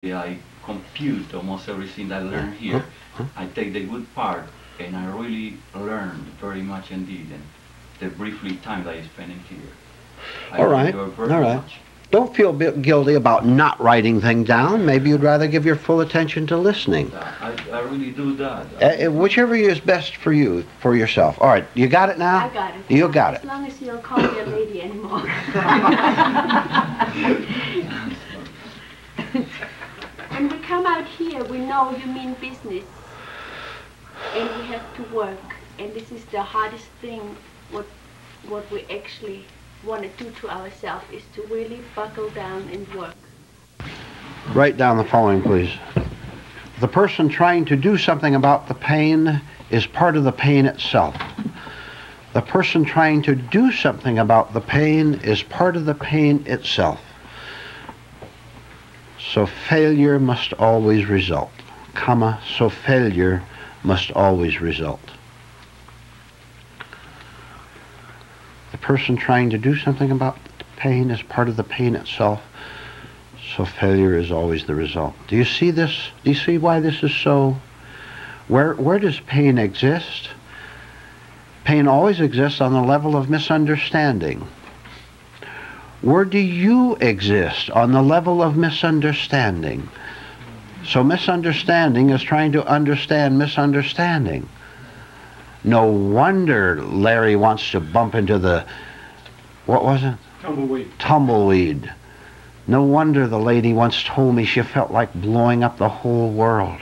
I compute almost everything I learned here. I take the good part, and I really learned very much indeed. And the briefly time that I spent in here, I All right, enjoyed very all right. much. Don't feel guilty about not writing things down. Maybe you'd rather give your full attention to listening. I really do that. Whichever is best for you, for yourself. All right, you got it now? I got it. You got it. As long as you don't call me a lady anymore. When we come out here, we know you mean business. And we have to work. And this is the hardest thing, what we actually want to do to ourselves, is to really buckle down and work. Write down the following, please. The person trying to do something about the pain is part of the pain itself. The person trying to do something about the pain is part of the pain itself. So failure must always result, comma, so failure must always result. The person trying to do something about the pain is part of the pain itself, so failure is always the result. Do you see this? Do you see why this is so? Where does pain exist? Pain always exists on the level of misunderstanding. Where do you exist? On the level of misunderstanding. So misunderstanding is trying to understand misunderstanding. No wonder Larry wants to bump into the, what was it? Tumbleweed. Tumbleweed. No wonder the lady once told me she felt like blowing up the whole world.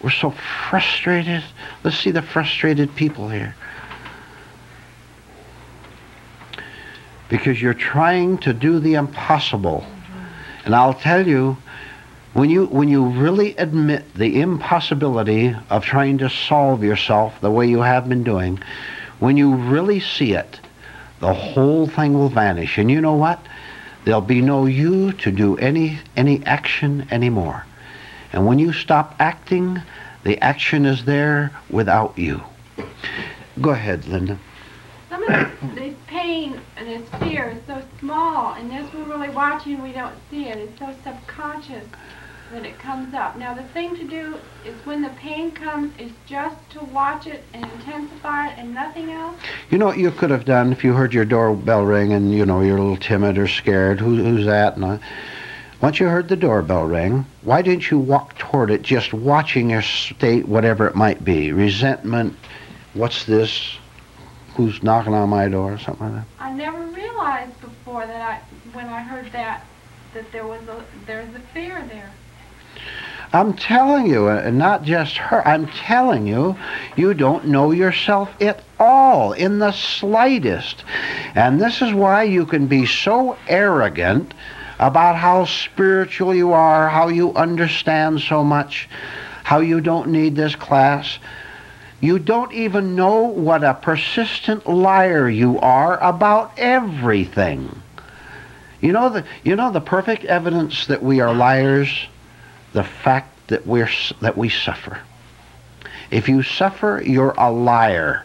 We're so frustrated. Let's see the frustrated people here. Because you're trying to do the impossible. And I'll tell you, when you really admit the impossibility of trying to solve yourself the way you have been doing, when you really see it, the whole thing will vanish. And you know what? There'll be no you to do any action anymore. And when you stop acting, the action is there without you. Go ahead, Linda. Some of this pain and this fear is so small, and as we're really watching, we don't see it. It's so subconscious that it comes up. Now, the thing to do is when the pain comes is just to watch it and intensify it and nothing else. You know what you could have done if you heard your doorbell ring and, you know, you're a little timid or scared. Who's that? And once you heard the doorbell ring, why didn't you walk toward it just watching your state, whatever it might be? Resentment, what's this? Who's knocking on my door, or something like that? I never realized before that when I heard that there's a fear there. I'm telling you, and not just her, I'm telling you, you don't know yourself at all, in the slightest. And this is why you can be so arrogant about how spiritual you are, how you understand so much, how you don't need this class. You don't even know what a persistent liar you are about everything. You know the perfect evidence that we are liars? The fact that we suffer. If you suffer, you're a liar.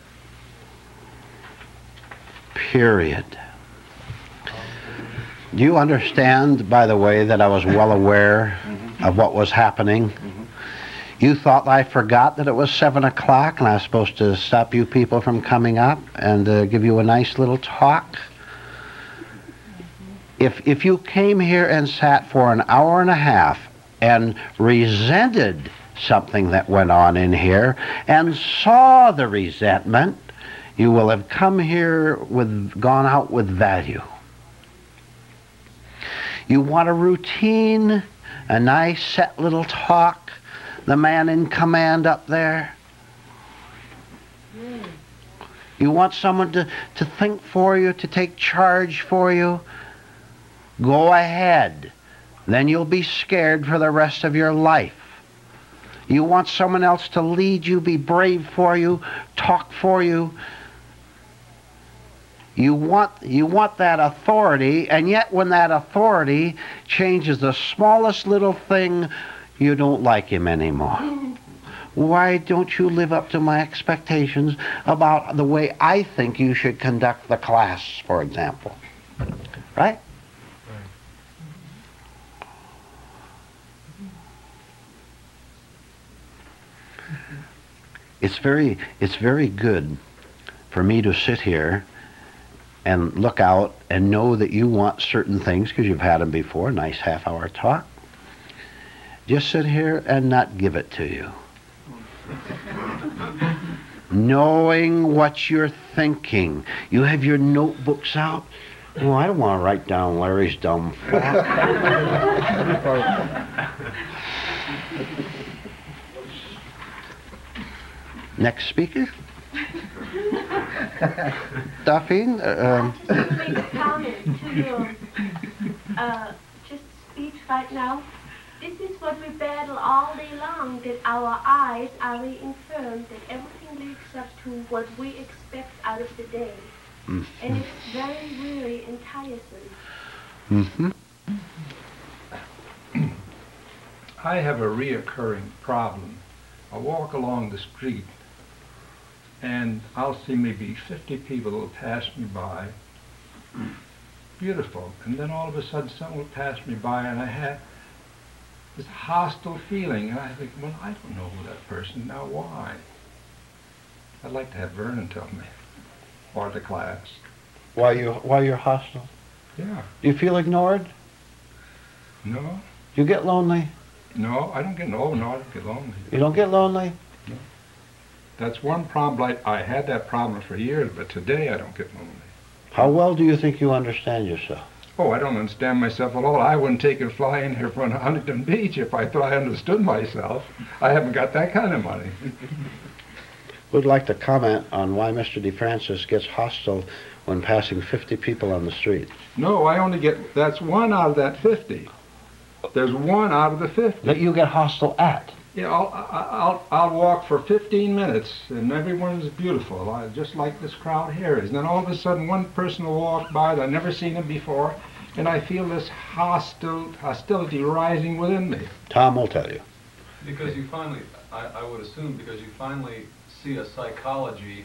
Period. Do you understand, by the way, that I was well aware of what was happening? You thought I forgot that it was 7 o'clock and I was supposed to stop you people from coming up and give you a nice little talk? If you came here and sat for an hour and a half and resented something that went on in here and saw the resentment, you will have come here gone out with value. You want a routine, a nice set little talk, the man in command up there. You want someone to think for you, to take charge for you. Go ahead. Then you'll be scared for the rest of your life. You want someone else to lead you, be brave for you, talk for you. You want that authority, and yet when that authority changes the smallest little thing, you don't like him anymore. Why don't you live up to my expectations about the way I think you should conduct the class, for example? Right? It's very good for me to sit here and look out and know that you want certain things because you've had them before, nice half-hour talk. Just sit here and not give it to you. Knowing what you're thinking. You have your notebooks out. Oh, I don't want to write down Larry's dumb fact. Next speaker. Duffy. I just want to make a comment to your just speech right now. This is what we battle all day long, that our eyes are reinformed, that everything leads up to what we expect out of the day. Mm-hmm. And it's very, really tiresome. Mm-hmm. I have a reoccurring problem. I walk along the street and I'll see maybe 50 people will pass me by. Beautiful. And then all of a sudden someone will pass me by and I have this hostile feeling, and I think, well, I don't know who that person, now why? I'd like to have Vernon tell me, or the class. Why you're hostile? Yeah. Do you feel ignored? No. Do you get lonely? No, I don't get, no, I don't get lonely. You don't get lonely? No. That's one problem, I had that problem for years, but today I don't get lonely. How well do you think you understand yourself? Oh, I don't understand myself at all. I wouldn't take a fly in here from Huntington Beach if I thought I understood myself. I haven't got that kind of money. Would like to comment on why Mr. DeFrancis gets hostile when passing 50 people on the street. No, I only get, that's one out of that 50. There's one out of the 50. That you get hostile at? Yeah, I'll walk for 15 minutes and everyone is beautiful, just like this crowd here is. And then all of a sudden one person will walk by that I've never seen him before, and I feel this hostility rising within me. Tom will tell you. Because you finally, I would assume, because you finally see a psychology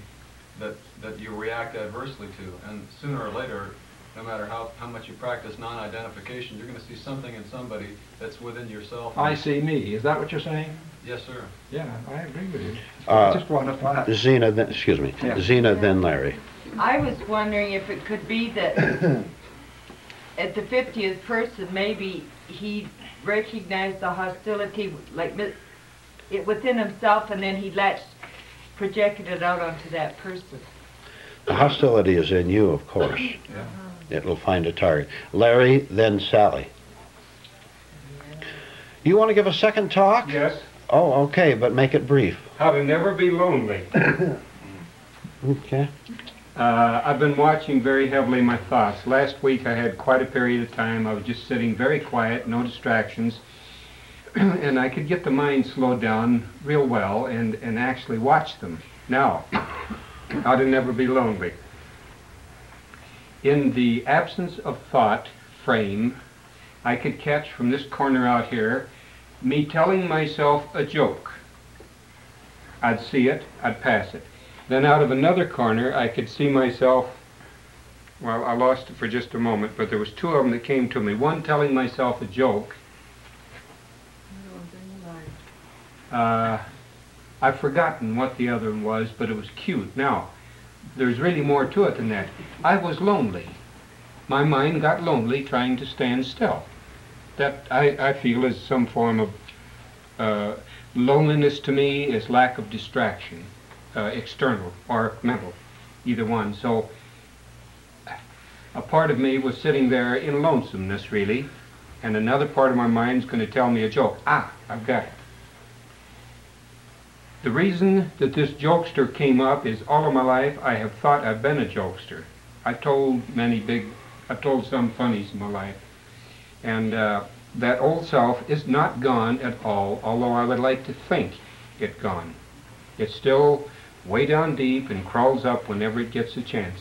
that you react adversely to, and sooner or later, no matter how much you practice non-identification, you're going to see something in somebody that's within yourself. I see me. Is that what you're saying? Yes, sir. Yeah, I agree with you. I just want to find. Zena, then, excuse me. Yeah. Zena, then Larry. I was wondering if it could be that at the 50th person, maybe he recognized the hostility like within himself, and then he projected it out onto that person. The hostility is in you, of course. Yeah. It'll find a target. Larry, then Sally. You want to give a second talk? Yes. Oh, okay, but make it brief. How to never be lonely. Okay. I've been watching very heavily my thoughts. Last week I had quite a period of time. I was just sitting very quiet, no distractions, and I could get the mind slowed down real well and actually watch them. Now, how to never be lonely. In the absence of thought frame, I could catch from this corner out here me telling myself a joke. I'd see it, I'd pass it. Then out of another corner, I could see myself, well, I lost it for just a moment, but there was two of them that came to me. One telling myself a joke. I've forgotten what the other one was, but it was cute. Now, there's really more to it than that. I was lonely. My mind got lonely trying to stand still. That, I feel, is some form of loneliness to me is lack of distraction, external or mental, either one. So a part of me was sitting there in lonesomeness, really, and another part of my mind's going to tell me a joke. Ah, I've got it. The reason that this jokester came up is all of my life I have thought I've been a jokester. I've told some funnies in my life. And that old self is not gone at all, although I would like to think it gone. It's still way down deep and crawls up whenever it gets a chance.